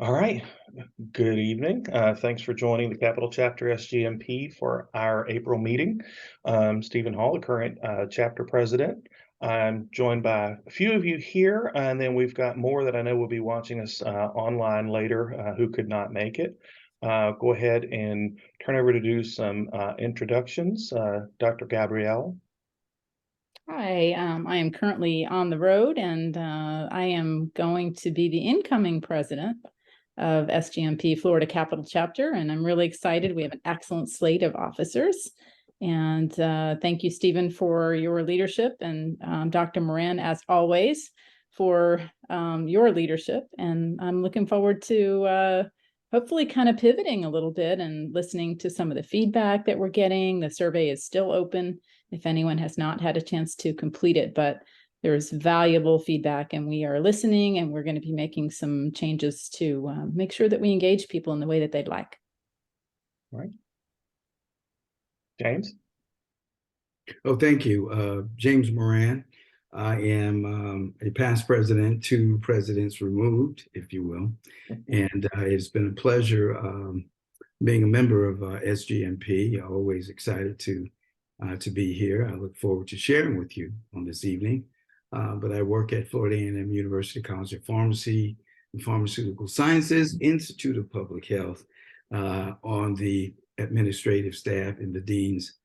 All right. Good evening. Thanks for joining the Capital Chapter SGMP for our April meeting. Stephen Hall, the current chapter president. I'm joined by a few of you here, and then we've got more that I know will be watching us online later who could not make it. Go ahead and turn over to do some introductions. Dr. Gabrielle. Hi, I am currently on the road and I am going to be the incoming president of SGMP Florida Capital Chapter, and I'm really excited. We have an excellent slate of officers. And thank you, Stephen, for your leadership, and Dr. Moran, as always, for your leadership. And I'm looking forward to hopefully kind of pivoting a little bit and listening to some of the feedback that we're getting. The survey is still open if anyone has not had a chance to complete it, but there's valuable feedback and we are listening, and we're going to be making some changes to make sure that we engage people in the way that they'd like. All right. James. Oh, thank you. James Moran. I am a past president, 2 presidents removed, if you will. And it's been a pleasure being a member of SGMP. Always excited to be here. I look forward to sharing with you on this evening. But I work at Florida A&M University College of Pharmacy and Pharmaceutical Sciences, Institute of Public Health, on the administrative staff in the dean's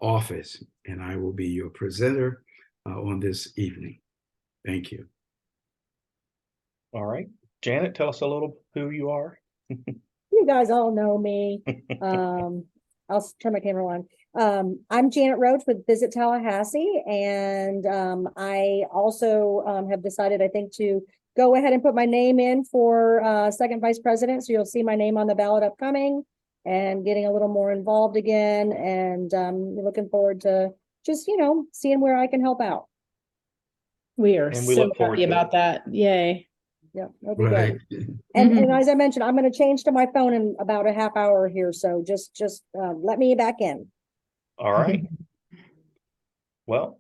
office. And I will be your presenter on this evening. Thank you. All right. Janet, tell us a little who you are. You guys all know me. I'll turn my camera on. I'm Janet Roach with Visit Tallahassee, and I also have decided, I think, to go ahead and put my name in for second vice president. So you'll see my name on the ballot upcoming, and getting a little more involved again, and looking forward to just, seeing where I can help out. We are And we so look forward happy to about that. Yay. Yeah, that'll be Right. good. And as I mentioned, I'm going to change to my phone in about a half hour here. So just let me back in. All right. Well,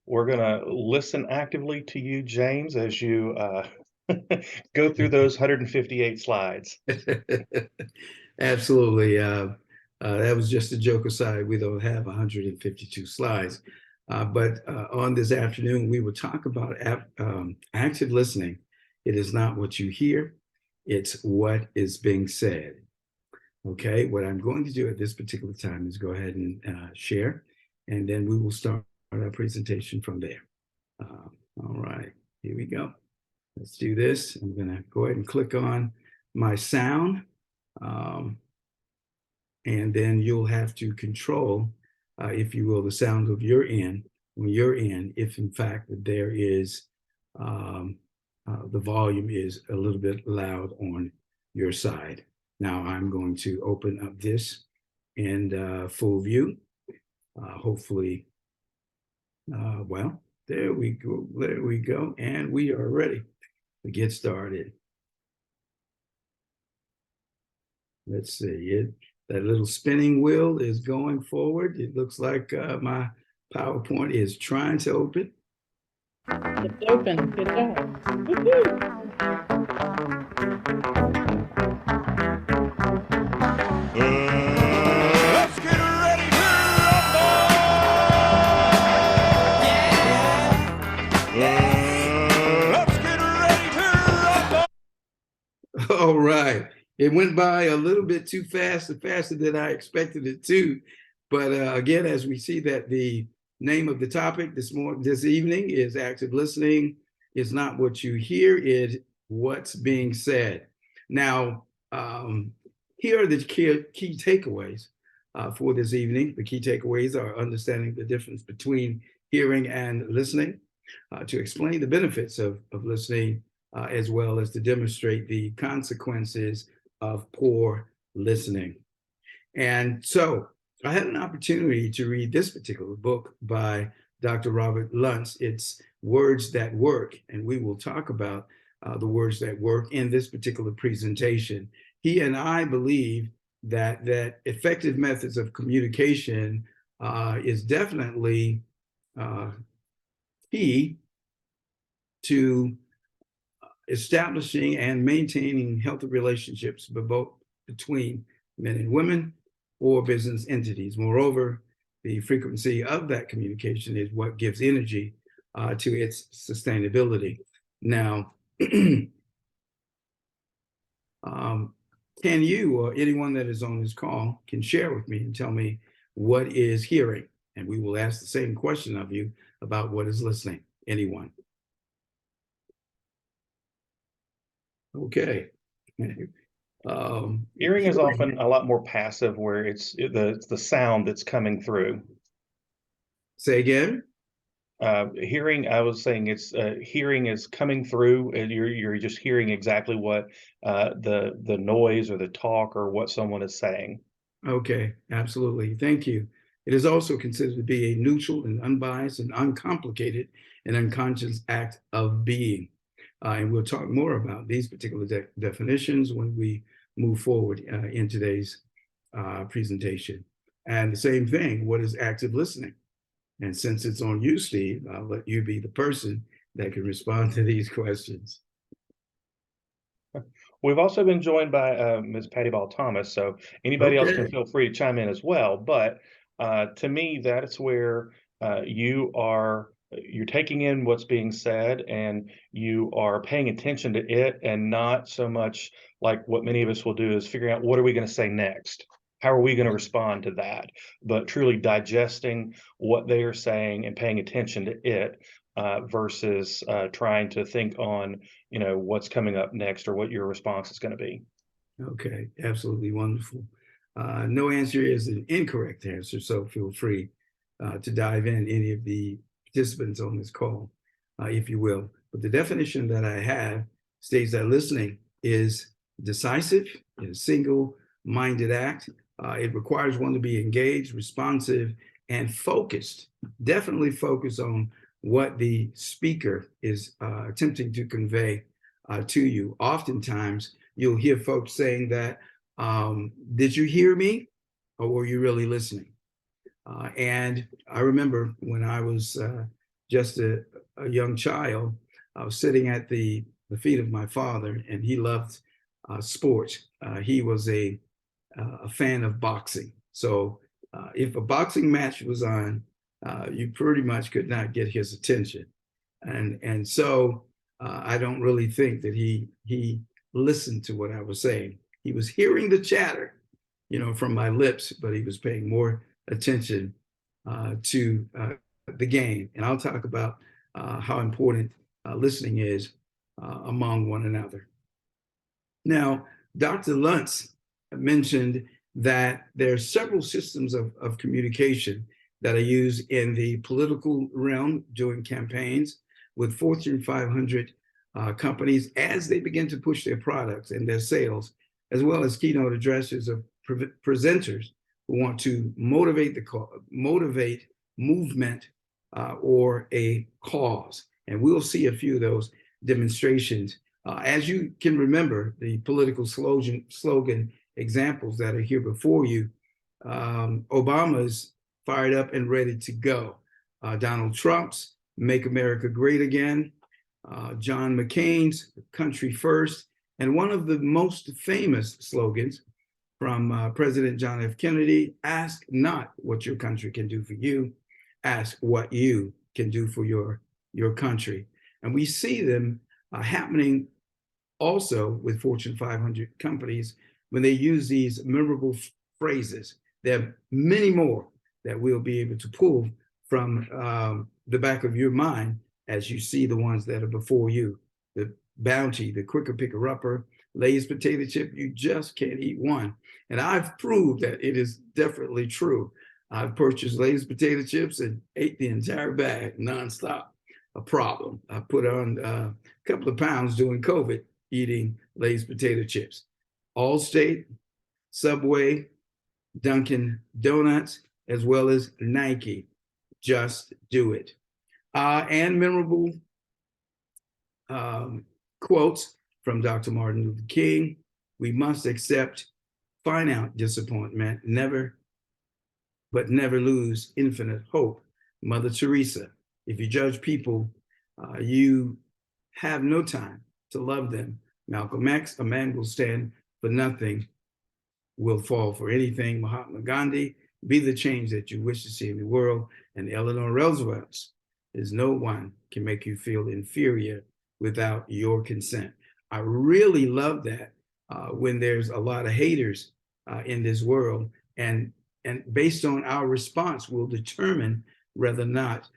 we're going to listen actively to you, James, as you go through those 158 slides. Absolutely. That was just a joke aside. We don't have 152 slides. But on this afternoon, we will talk about active listening. It is not what you hear, it's what is being said. Okay, what I'm going to do at this particular time is go ahead and share, and then we will start our presentation from there. All right, here we go. Let's do this. I'm going to go ahead and click on my sound, and then you'll have to control, if you will, the sound of your end when you're in, if in fact there is the volume is a little bit loud on your side. Now I'm going to open up this in full view. Hopefully, well, there we go, and we are ready to get started. Let's see, that little spinning wheel is going forward. It looks like my PowerPoint is trying to open. It's open. Good job. Let's get ready to rumble! Yeah! Let's get ready to rumble! All right. It went by a little bit too fast, faster than I expected it to. But again, as we see that the name of the topic this evening is active listening. It's not what you hear, it's what's being said. Now, here are the key takeaways for this evening. The key takeaways are understanding the difference between hearing and listening, to explain the benefits of listening, as well as to demonstrate the consequences of poor listening. And so I had an opportunity to read this particular book by Dr. Robert Luntz. It's Words That Work, and we will talk about the words that work in this particular presentation. He and I believe that effective methods of communication is definitely key to establishing and maintaining healthy relationships between men and women or business entities. Moreover, the frequency of that communication is what gives energy to its sustainability. Now, can you or anyone that is on this call can share with me and tell me what is hearing? And we will ask the same question of you about what is listening. Anyone? Okay. Hearing is often a lot more passive, where it's the sound that's coming through. Say again. Hearing, I was saying it's hearing is coming through, and you're just hearing exactly what the noise or the talk or what someone is saying. Okay, absolutely. Thank you. It is also considered to be a neutral and unbiased and uncomplicated and unconscious act of being. And we'll talk more about these particular definitions when we move forward in today's presentation. And the same thing, what is active listening? And since it's on you, Steve, I'll let you be the person that can respond to these questions. We've also been joined by Ms. Patty Ball Thomas, so anybody else can feel free to chime in as well. But to me, that's where you're taking in what's being said, and you are paying attention to it, and not so much like what many of us will do is figuring out what are we going to say next. How are we going to respond to that? But truly digesting what they are saying and paying attention to it versus trying to think on, what's coming up next or what your response is going to be. Okay, absolutely wonderful. No answer is an incorrect answer, so feel free to dive in, any of the participants on this call, if you will. But the definition that I have states that listening is decisive, is a single-minded act. It requires one to be engaged, responsive, and focused. Definitely focus on what the speaker is attempting to convey to you. Oftentimes, you'll hear folks saying that, did you hear me? Or were you really listening? And I remember when I was just a young child, I was sitting at the feet of my father, and he loved sports. He was a fan of boxing. So if a boxing match was on, you pretty much could not get his attention. And so I don't really think that he listened to what I was saying. He was hearing the chatter, from my lips, but he was paying more attention to the game. And I'll talk about how important listening is among one another. Now, Dr. Luntz mentioned that there are several systems of communication that are used in the political realm during campaigns with Fortune 500 companies as they begin to push their products and their sales, as well as keynote addresses of presenters who want to motivate movement or a cause. And we'll see a few of those demonstrations. As you can remember, the political slogan examples that are here before you, Obama's fired up and ready to go. Donald Trump's Make America Great Again. John McCain's Country First. And one of the most famous slogans from President John F. Kennedy, ask not what your country can do for you, ask what you can do for your country. And we see them happening also with Fortune 500 companies when they use these memorable phrases. There are many more that we'll be able to pull from the back of your mind as you see the ones that are before you. The Bounty, the Quicker Picker Upper, Lay's potato chip, you just can't eat one. And I've proved that it is definitely true. I've purchased Lay's potato chips and ate the entire bag nonstop. A problem. I put on a couple of pounds during COVID eating Lay's potato chips. Allstate, Subway, Dunkin' Donuts, as well as Nike. Just do it. And memorable quotes from Dr. Martin Luther King. We must accept finite disappointment, never lose infinite hope. Mother Teresa, if you judge people, you have no time to love them. Malcolm X, a man will stand for nothing, will fall for anything. Mahatma Gandhi, be the change that you wish to see in the world. And Eleanor Roosevelt is no one can make you feel inferior without your consent. I really love that when there's a lot of haters in this world, and based on our response will determine whether or not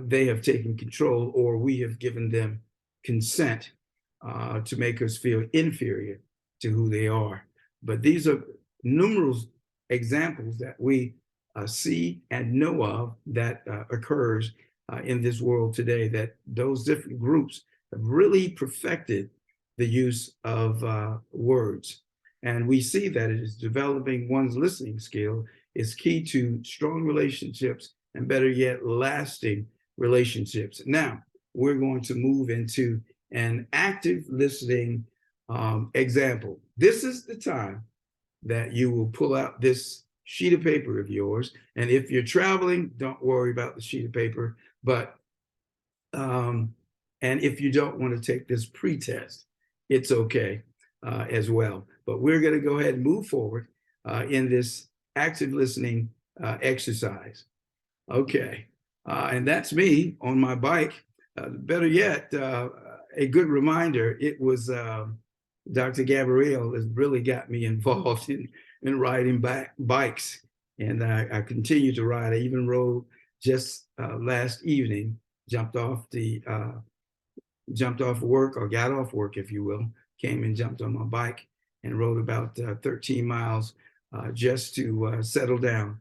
they have taken control or we have given them consent to make us feel inferior to who they are. But these are numerous examples that we see and know of that occurs in this world today, that those different groups have really perfected the use of words. And we see that it is developing one's listening skill is key to strong relationships and, better yet, lasting relationships. Now, we're going to move into an active listening example. This is the time that you will pull out this sheet of paper of yours. And if you're traveling, don't worry about the sheet of paper. But, and if you don't want to take this pre-test, it's okay as well. But we're going to go ahead and move forward in this active listening exercise. Okay, and that's me on my bike. Better yet, a good reminder, it was Dr. Gabrielle has really got me involved in riding bikes. And I continue to ride. I even rode just last evening, jumped off work, or got off work, if you will, came and jumped on my bike and rode about 13 miles just to settle down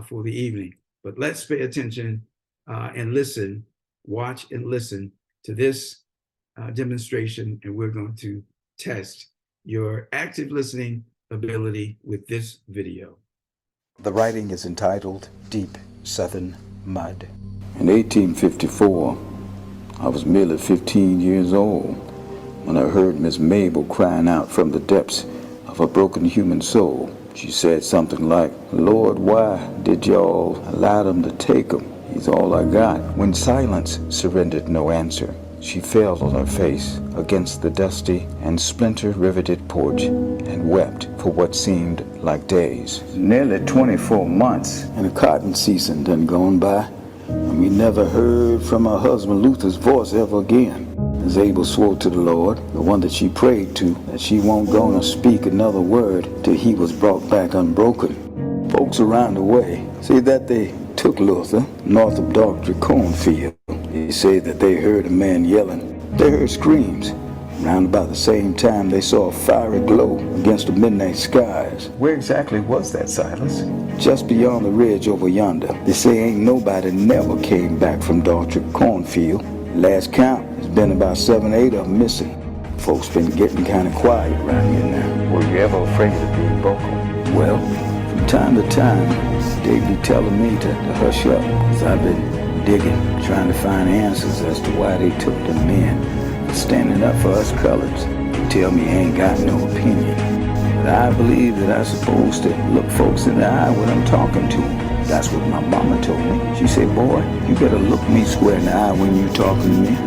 for the evening. But let's pay attention and listen, watch and listen to this demonstration, and we're going to test your active listening ability with this video. The writing is entitled Deep Southern Mud. In 1854, I was merely 15 years old when I heard Miss Mabel crying out from the depths of a broken human soul. She said something like, "Lord, why did y'all allow them to take him? He's all I got." When silence surrendered no answer, she fell on her face against the dusty and splinter-riveted porch and wept for what seemed like days. Nearly 24 months and a cotton season done gone by, and we never heard from her husband Luther's voice ever again. As Abel swore to the Lord, the one that she prayed to, that she won't gonna speak another word till he was brought back unbroken. Folks around the way say that they took Luther north of Dr. Cornfield. They say that they heard a man yelling. They heard screams. Around about the same time, they saw a fiery glow against the midnight skies. Where exactly was that, Silas? Just beyond the ridge over yonder. They say ain't nobody never came back from Dr. Cornfield. Last count, there's been about 7 or 8 of them missing. Folks been getting kind of quiet around here now. Were you ever afraid of being vocal? Well, from time to time, they be telling me to hush up, because I've been digging, trying to find answers as to why they took the men for standing up for us coloreds. They tell me I ain't got no opinion, but I believe that I'm supposed to look folks in the eye when I'm talking to them. That's what my mama told me. She said, "Boy, you better look me square in the eye when you talking to me."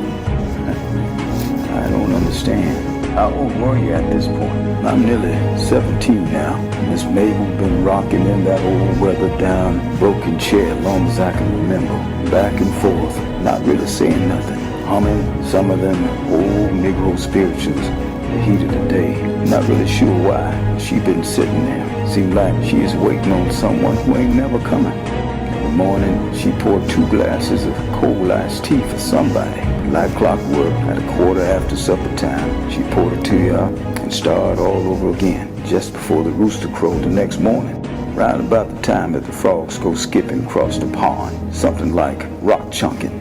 I don't understand. How old were you at this point? I'm nearly 17 now. Miss Mabel been rocking in that old weathered down broken chair as long as I can remember. Back and forth, not really saying nothing. Humming some of them old Negro spirituals in the heat of the day. Not really sure why. She been sitting there. Seemed like she is waiting on someone who ain't never coming. Every morning, she poured 2 glasses of cold iced tea for somebody. Like clockwork, at a quarter after supper time, she poured it to you and started all over again, just before the rooster crowed the next morning. Round about the time that the frogs go skipping across the pond, something like rock chunking.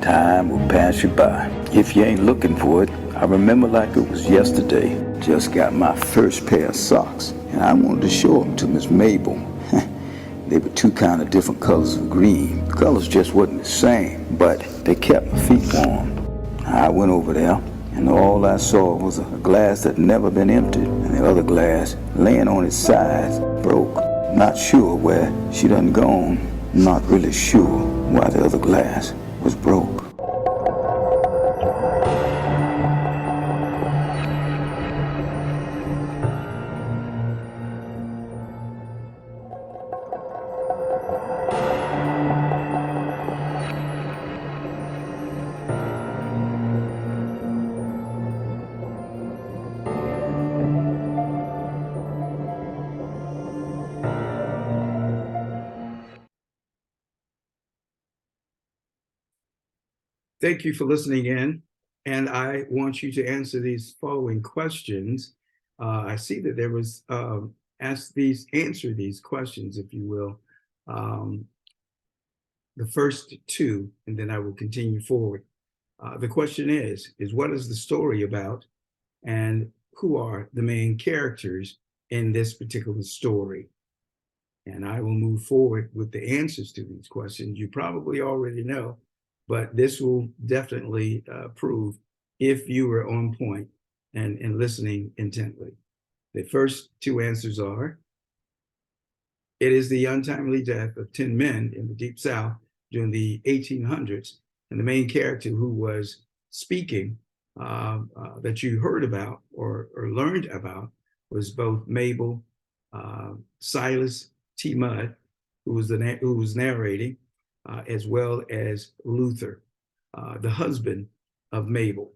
Time will pass you by. If you ain't looking for it, I remember like it was yesterday. Just got my first pair of socks, and I wanted to show them to Miss Mabel. They were 2 kind of different colors of green. The colors just wasn't the same, but they kept my feet warm. I went over there, and all I saw was a glass that never been emptied, and the other glass laying on its sides, broke. Not sure where she done gone. Not really sure why the other glass was broke. thank you for listening in. And I want you to answer these following questions. I see that there was answer these questions, if you will. The first two, and then I will continue forward. The question is what is the story about, and who are the main characters in this particular story? And I will move forward with the answers to these questions. You probably already know, but this will definitely prove if you were on point and listening intently. The first two answers are: it is the untimely death of 10 men in the Deep South during the 1800s. And the main character who was speaking that you heard about or learned about was both Mabel, Silas T. Mudd, who was narrating, as well as Luther, the husband of Mabel.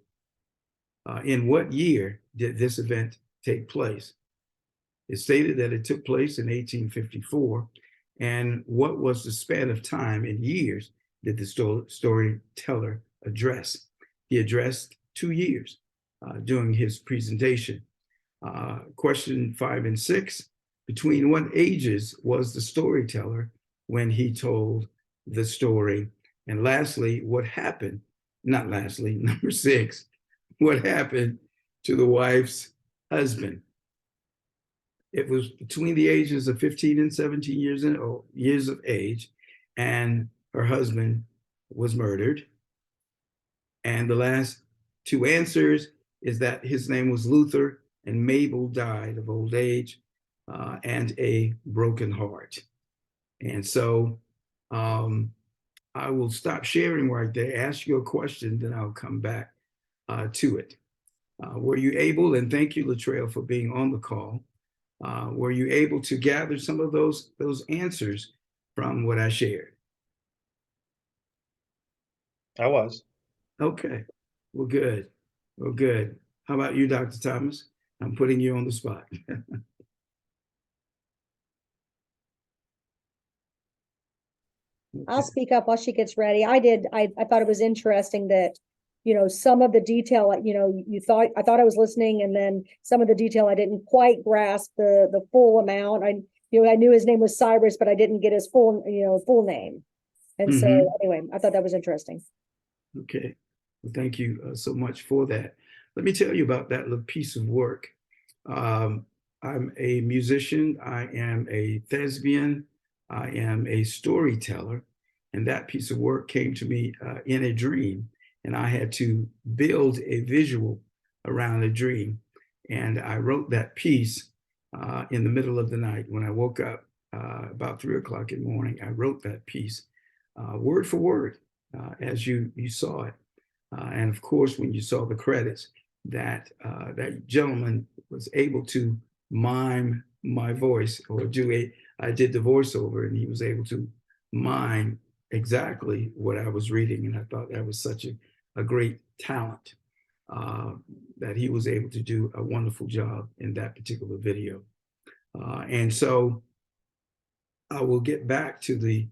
In what year did this event take place? It stated that it took place in 1854. And what was the span of time in years did the storyteller address? He addressed 2 years during his presentation. Question 5 and 6, between what ages was the storyteller when he told the story? And lastly, what happened? Not lastly, number 6, what happened to the wife's husband? It was between the ages of 15 and 17 years of age, and her husband was murdered. And the last two answers is that his name was Luther, and Mabel died of old age and a broken heart. And so I will stop sharing right there, ask you a question, then I'll come back to it. Were you able, and thank you, Latrell, for being on the call, were you able to gather some of those answers from what I shared? I was. Okay, well, good. Well, good. How about you, Dr. Thomas? I'm putting you on the spot. I'll speak up while she gets ready. I thought it was interesting that, some of the detail, I thought I was listening, and then some of the detail I didn't quite grasp the full amount. I knew his name was Cyrus, but I didn't get his full name. And so anyway, I thought that was interesting. Okay, well, thank you so much for that. Let me tell you about that little piece of work. I'm a musician, I am a thespian, I am a storyteller, and that piece of work came to me in a dream, and I had to build a visual around a dream. And I wrote that piece in the middle of the night. When I woke up about 3 o'clock in the morning, I wrote that piece word for word as you saw it. And of course, when you saw the credits, that gentleman was able to mime my voice, or I did the voiceover, and he was able to mime exactly what I was reading. And I thought that was such a great talent that he was able to do a wonderful job in that particular video. And so I will get back to the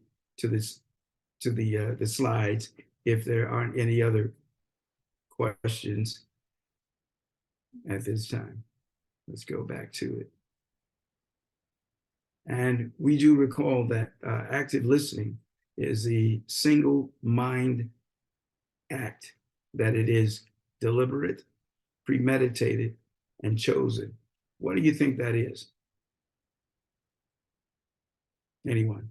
slides if there aren't any other questions at this time. Let's go back to it. And we do recall that active listening is the single mind act, that it is deliberate, premeditated, and chosen. What do you think that is? Anyone?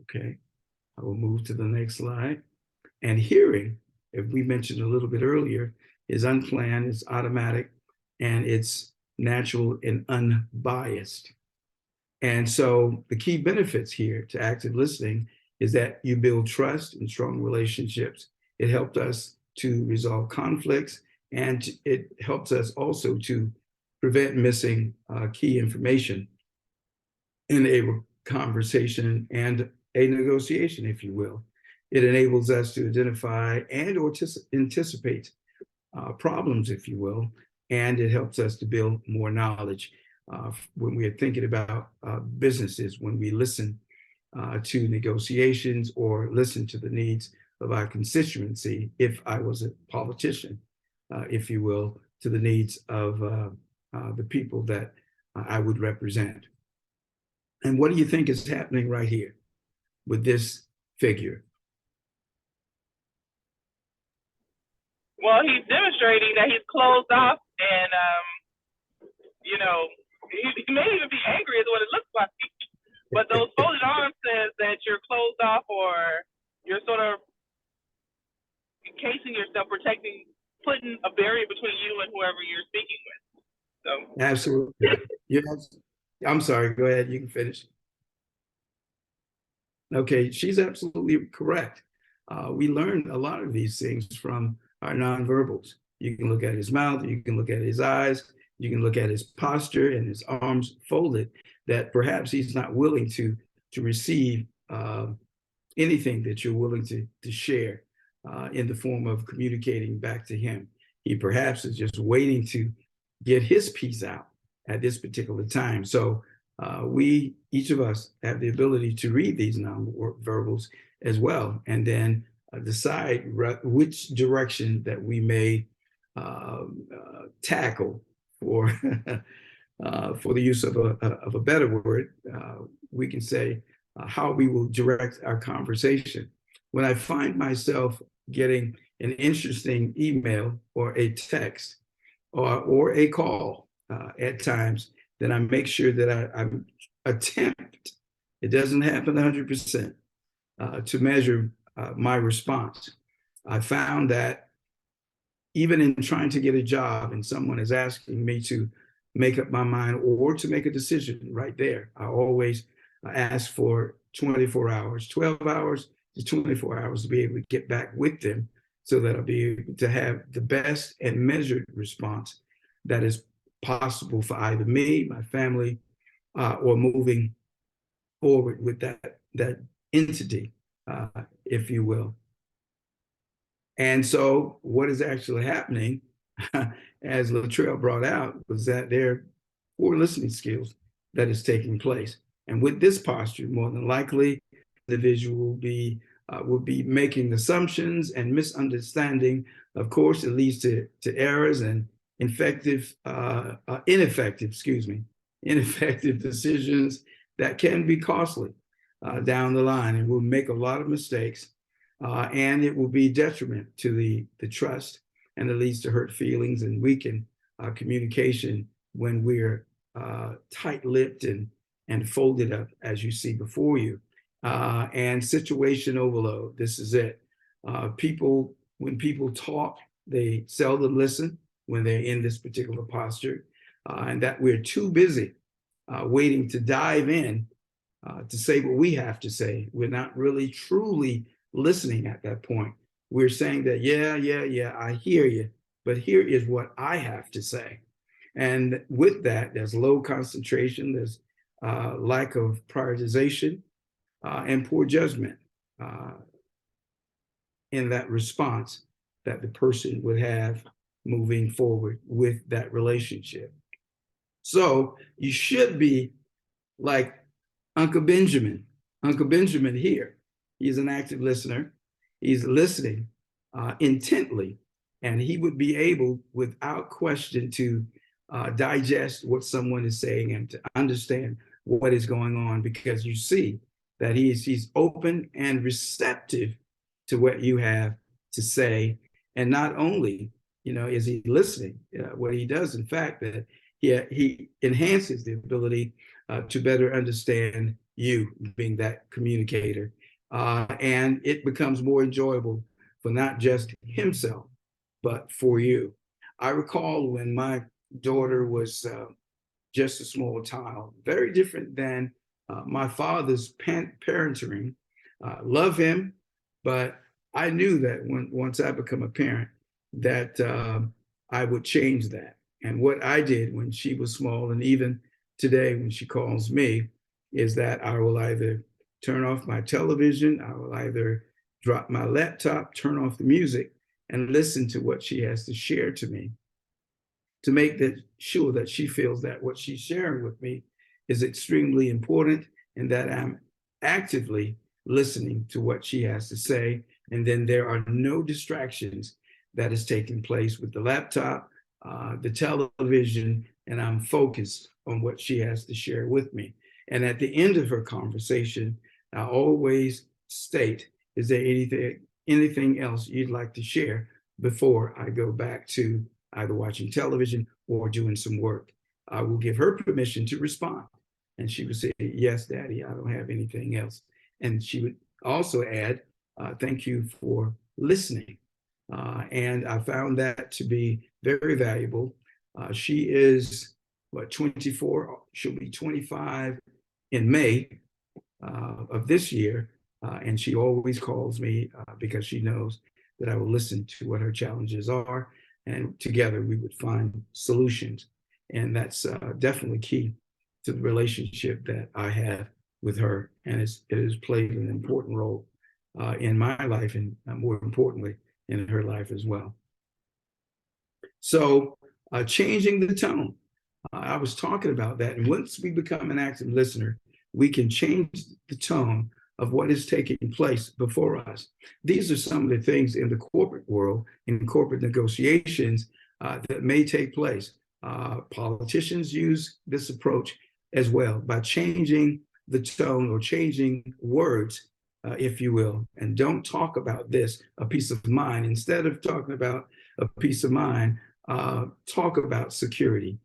Okay, I will move to the next slide. And hearing, if we mentioned a little bit earlier, is unplanned, it's automatic, and it's natural and unbiased. And so the key benefits here to active listening is that you build trust and strong relationships. It helped us to resolve conflicts, and it helps us also to prevent missing key information in a conversation and a negotiation, if you will. It enables us to identify and or anticipate problems, if you will, and it helps us to build more knowledge when we are thinking about businesses. When we listen to negotiations or listen to the needs of our constituency if I was a politician, if you will, to the needs of the people that I would represent. And what do you think is happening right here with this figure? Well, he's demonstrating that he's closed off, and he may even be angry, is what it looks like. But those folded arms says that you're closed off, or you're sort of encasing yourself, putting a barrier between you and whoever you're speaking with. So Absolutely. Yes. I'm sorry. Go ahead. You can finish. Okay, she's absolutely correct. We learned a lot of these things from our nonverbals. You can look at his mouth, you can look at his eyes, you can look at his posture and his arms folded, that perhaps he's not willing to receive anything that you're willing to share in the form of communicating back to him. He perhaps is just waiting to get his piece out at this particular time. So each of us have the ability to read these nonverbals as well, and then decide which direction that we may tackle, for for the use of a better word. We can say how we will direct our conversation. When I find myself getting an interesting email or a text or a call at times, then I make sure that I attempt, it doesn't happen 100%, to measure my response. I found that even in trying to get a job and someone is asking me to make up my mind or to make a decision right there, I always ask for 24 hours, 12 hours to 24 hours to be able to get back with them, so that I'll be able to have the best and measured response that is possible for either me, my family, or moving forward with that entity, if you will. And so what is actually happening, as Latrell brought out, was that there are poor listening skills that is taking place. And with this posture, more than likely, the individual will be making assumptions and misunderstanding. Of course, it leads to errors and ineffective decisions that can be costly down the line, and will make a lot of mistakes, and it will be detriment to the trust, and it leads to hurt feelings and weaken communication when we're tight-lipped and folded up, as you see before you. And situation overload. This is it. When people talk, they seldom listen when they're in this particular posture, and that we're too busy waiting to dive in to say what we have to say. We're not really truly listening at that point. We're saying that, yeah, I hear you, but here is what I have to say. And with that, there's low concentration, there's lack of prioritization, and poor judgment in that response that the person would have moving forward with that relationship. So you should be like Uncle Benjamin. Uncle Benjamin here, he's an active listener. He's listening intently, and he would be able, without question, to digest what someone is saying and to understand what is going on, because you see that he's open and receptive to what you have to say. And not only, is he listening, what he does, in fact, that he enhances the ability to better understand you, being that communicator. And it becomes more enjoyable for not just himself, but for you. I recall when my daughter was just a small child, very different than my father's parenting. Love him, but I knew that once I become a parent, that I would change that. And what I did when she was small, and even today when she calls me, is that I will either turn off my television, I will either drop my laptop, turn off the music, and listen to what she has to share to me, to make sure that she feels that what she's sharing with me is extremely important, and that I'm actively listening to what she has to say. And then there are no distractions that is taking place with the laptop, the television, and I'm focused on what she has to share with me. And at the end of her conversation, I always state, is there anything else you'd like to share before I go back to either watching television or doing some work? I will give her permission to respond. And she would say, yes, Daddy, I don't have anything else. And she would also add, thank you for listening. And I found that to be very valuable. She is, 24? She'll be 25 in May of this year. And she always calls me because she knows that I will listen to what her challenges are. And together we would find solutions. And that's definitely key to the relationship that I have with her. And it has played an important role in my life and more importantly, in her life as well. So changing the tone. I was talking about that. And once we become an active listener, we can change the tone of what is taking place before us. These are some of the things in the corporate world, in corporate negotiations that may take place. Politicians use this approach as well by changing the tone or changing words, if you will, and don't talk about this, a peace of mind. Instead of talking about a peace of mind, talk about security.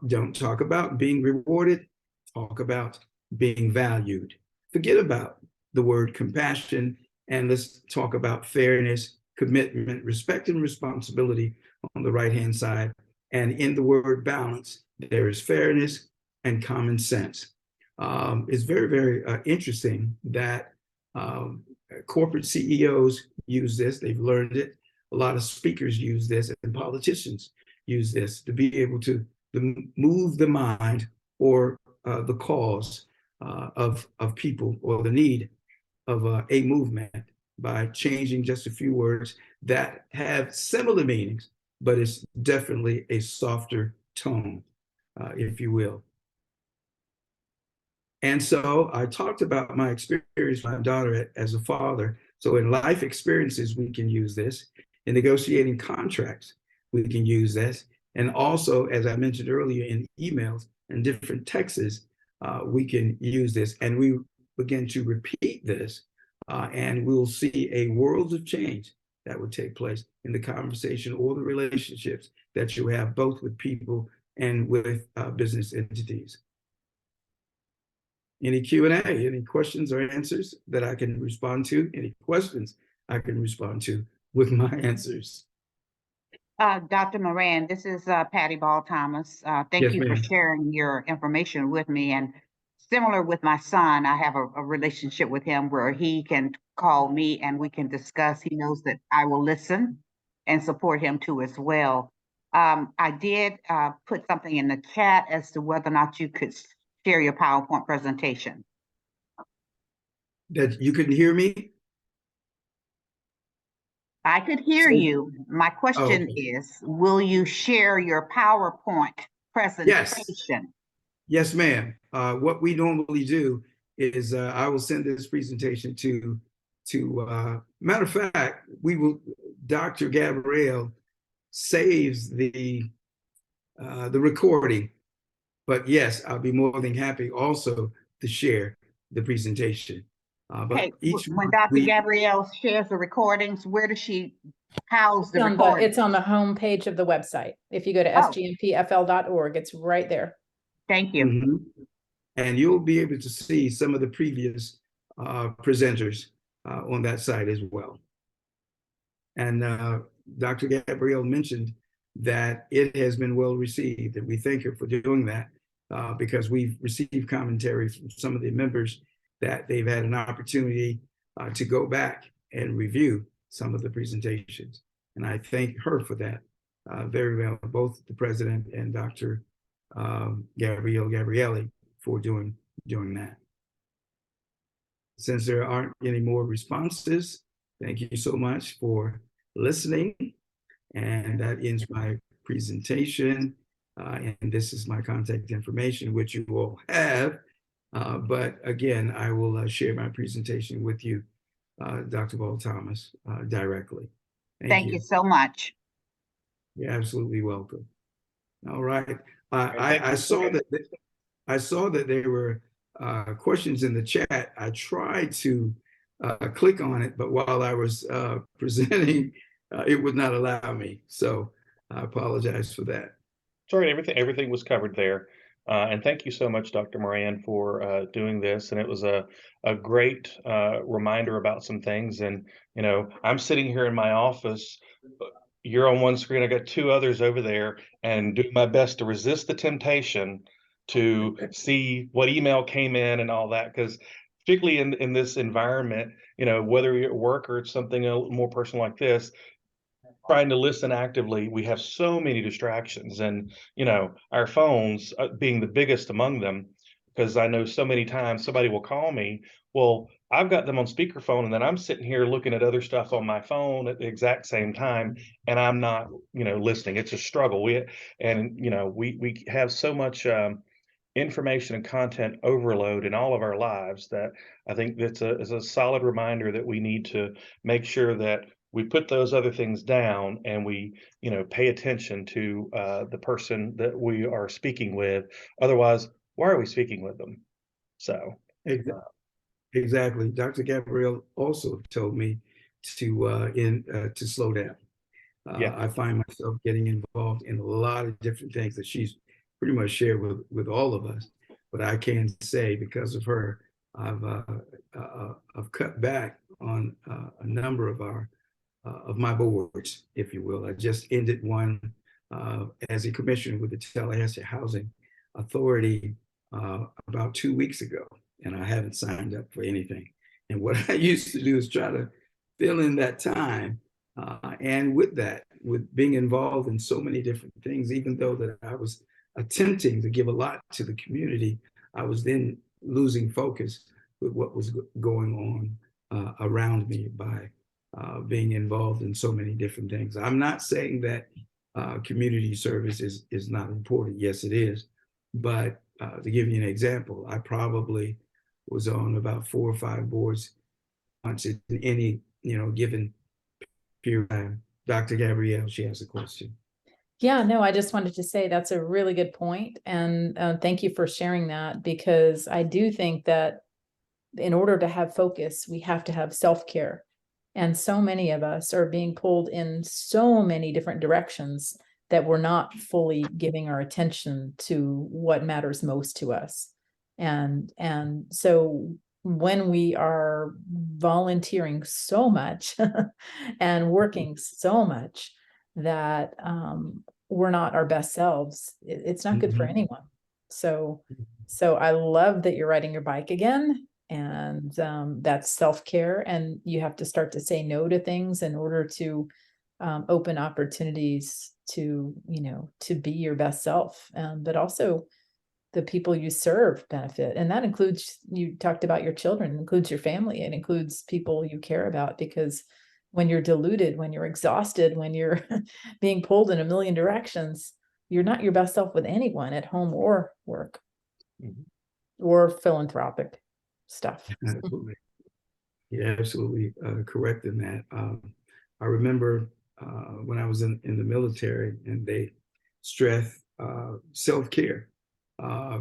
Don't talk about being rewarded, talk about being valued. Forget about the word compassion and let's talk about fairness, commitment, respect, and responsibility on the right-hand side. And in the word balance, there is fairness and common sense. It's very, very interesting that corporate CEOs use this. They've learned it. A lot of speakers use this and politicians use this to be able to move the mind or the cause of people or the need of a movement by changing just a few words that have similar meanings, but it's definitely a softer tone, if you will. And so I talked about my experience with my daughter as a father. So in life experiences, we can use this. In negotiating contracts, we can use this. And also, as I mentioned earlier, in emails and different texts, we can use this. And we begin to repeat this, and we'll see a world of change that would take place in the conversation or the relationships that you have both with people and with business entities. Any Q&A, any questions or answers that I can respond to? Any questions I can respond to with my answers? Dr. Moran, this is Patty Ball Thomas. Thank Yes, you for ma'am. sharing your information with me. And similar with my son, I have a relationship with him where he can call me and we can discuss. He knows that I will listen and support him too as well. I did put something in the chat as to whether or not you could share your PowerPoint presentation. That you couldn't hear me? I could hear you. My question is, will you share your PowerPoint presentation? Yes, ma'am. What we normally do is I will send this presentation to matter of fact, Dr. Gabrielle saves the recording. But yes, I'll be more than happy also to share the presentation. But when Dr. Gabrielle shares the recordings, where does she house the recording? It's on the home page of the website. If you go to sgmpfl.org, it's right there. Thank you. Mm-hmm. And you'll be able to see some of the previous presenters on that site as well. And Dr. Gabrielle mentioned that it has been well received, and we thank her for doing that because we've received commentary from some of the members that they've had an opportunity to go back and review some of the presentations. And I thank her for that very well, both the president and Dr. Gabrielle for doing that. Since there aren't any more responses, thank you so much for listening. And that ends my presentation. And this is my contact information, which you all have. But again, I will share my presentation with you, Dr. Ball Thomas, directly. Thank you so much. You're absolutely welcome. All right. thank I you. saw that there were questions in the chat. I tried to click on it, but while I was presenting, it would not allow me. So I apologize for that. Sorry, everything was covered there. And thank you so much, Dr. Moran, for doing this. And it was a great reminder about some things. And, I'm sitting here in my office. You're on one screen. I got two others over there, and do my best to resist the temptation to see what email came in and all that. Because particularly in this environment, whether you're at work or it's something a little more personal like this, trying to listen actively, we have so many distractions, and our phones being the biggest among them, because I know so many times somebody will call me. Well, I've got them on speakerphone, and then I'm sitting here looking at other stuff on my phone at the exact same time, and I'm not listening. It's a struggle. We have so much information and content overload in all of our lives that I think that's is a solid reminder that we need to make sure that we put those other things down, and we pay attention to the person that we are speaking with. Otherwise, why are we speaking with them? So Exactly. Dr. Gabrielle also told me to slow down. Yeah. I find myself getting involved in a lot of different things that she's pretty much shared with all of us. But I can say, because of her, I've cut back on a number of my boards, if you will. I just ended one as a commissioner with the Tallahassee Housing Authority about 2 weeks ago, and I haven't signed up for anything. And what I used to do is try to fill in that time. And with that, with being involved in so many different things, even though that I was attempting to give a lot to the community, I was then losing focus with what was going on around me by being involved in so many different things. I'm not saying that community service is not important. Yes, it is. But to give you an example, I probably was on about 4 or 5 boards once in any given period of time. Dr. Gabrielle, she has a question. Yeah, no, I just wanted to say that's a really good point. And thank you for sharing that, because I do think that in order to have focus, we have to have self-care. And so many of us are being pulled in so many different directions that we're not fully giving our attention to what matters most to us. And so when we are volunteering so much and working so much that we're not our best selves, it's not good for anyone. So I love that you're riding your bike again. And that's self-care, and you have to start to say no to things in order to open opportunities to be your best self, but also the people you serve benefit. And that includes, you talked about your children, it includes your family, it includes people you care about, because when you're diluted, when you're exhausted, when you're being pulled in a million directions, you're not your best self with anyone at home or work or philanthropic stuff. Absolutely. Yeah, absolutely correct in that. I remember when I was in the military, and they stress self-care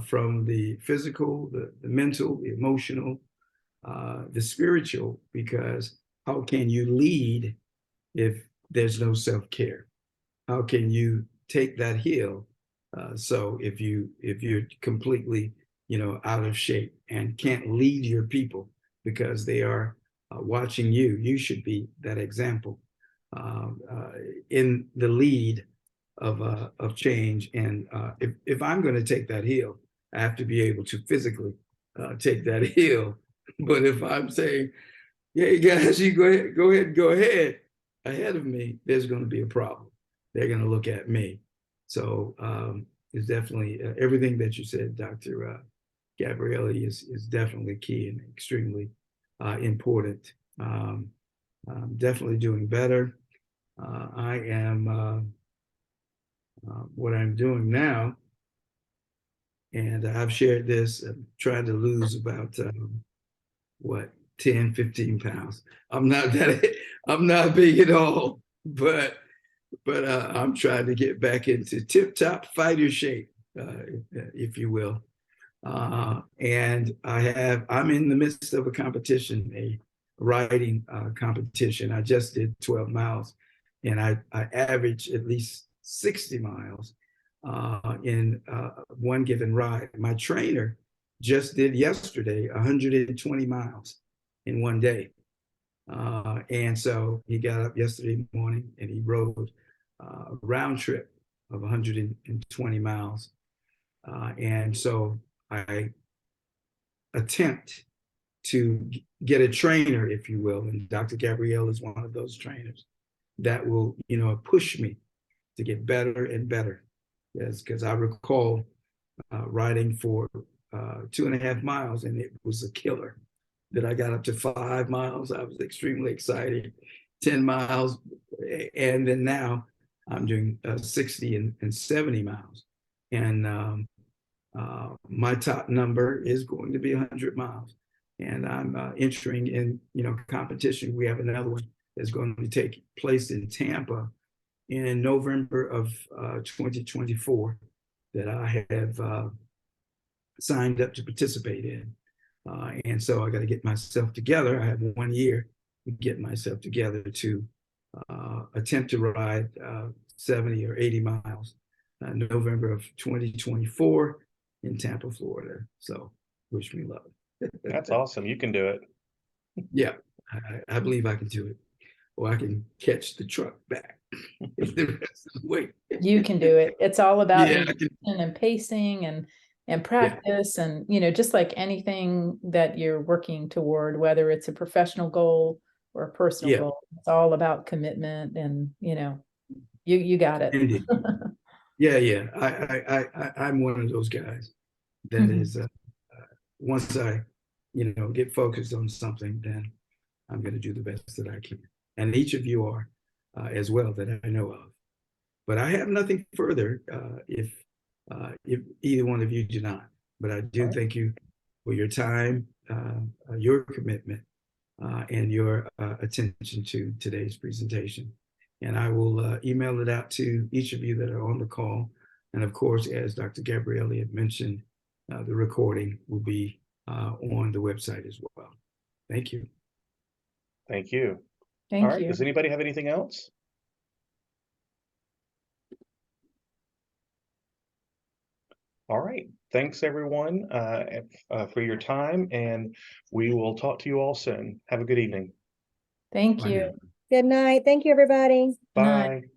from the physical, the mental, the emotional, the spiritual, because how can you lead if there's no self-care? How can you take that hill? So if you're completely out of shape and can't lead your people because they are watching you, you should be that example in the lead of change. And if I'm going to take that hill, I have to be able to physically take that hill. But if I'm saying, "Hey guys, you go ahead ahead of me," there's going to be a problem. They're going to look at me. So it's definitely everything that you said, Dr. Gabrielle, is definitely key and extremely important. Definitely doing better. I am what I'm doing now And I've shared this, I'm trying to lose about, 10, 15 pounds. I'm not that, I'm not big at all, but I'm trying to get back into tip-top fighter shape, if you will. And I'm in the midst of a competition, a riding competition. I just did 12 miles, and I average at least 60 miles in one given ride. My trainer just did yesterday 120 miles in one day. And so he got up yesterday morning and he rode a round trip of 120 miles. And so I attempt to get a trainer, if you will, and Dr. Gabrielle is one of those trainers that will, push me to get better and better. Yes, because I recall riding for 2.5 miles and it was a killer. That I got up to 5 miles. I was extremely excited. 10 miles, and then now I'm doing 60 and 70 miles. And my top number is going to be 100 miles. And I'm entering in, competition. We have another one that's going to take place in Tampa in November of 2024 that I have signed up to participate in. And so I got to get myself together. I have 1 year to get myself together to attempt to ride 70 or 80 miles November of 2024 in Tampa, Florida. So wish me luck. That's awesome. You can do it. Yeah, I believe I can do it. Or I can catch the truck back if the rest of the way. You can do it. It's all about Yeah, nutrition and pacing and practice, and just like anything that you're working toward, whether it's a professional goal or a personal goal, it's all about commitment, and you got it. Indeed. Yeah. I'm one of those guys that is once I get focused on something, then I'm going to do the best that I can, and each of you are as well that I know of. But I have nothing further if either one of you do not. But I do thank you for your time, your commitment, and your attention to today's presentation. And I will email it out to each of you that are on the call. And of course, as Dr. Gabrielle had mentioned, the recording will be on the website as well. Thank you. Thank you. Thank All right. you. Does anybody have anything else? All right. Thanks, everyone, for your time, and we will talk to you all soon. Have a good evening. Thank Bye you. now. Good night. Thank you, everybody. Good night. Bye.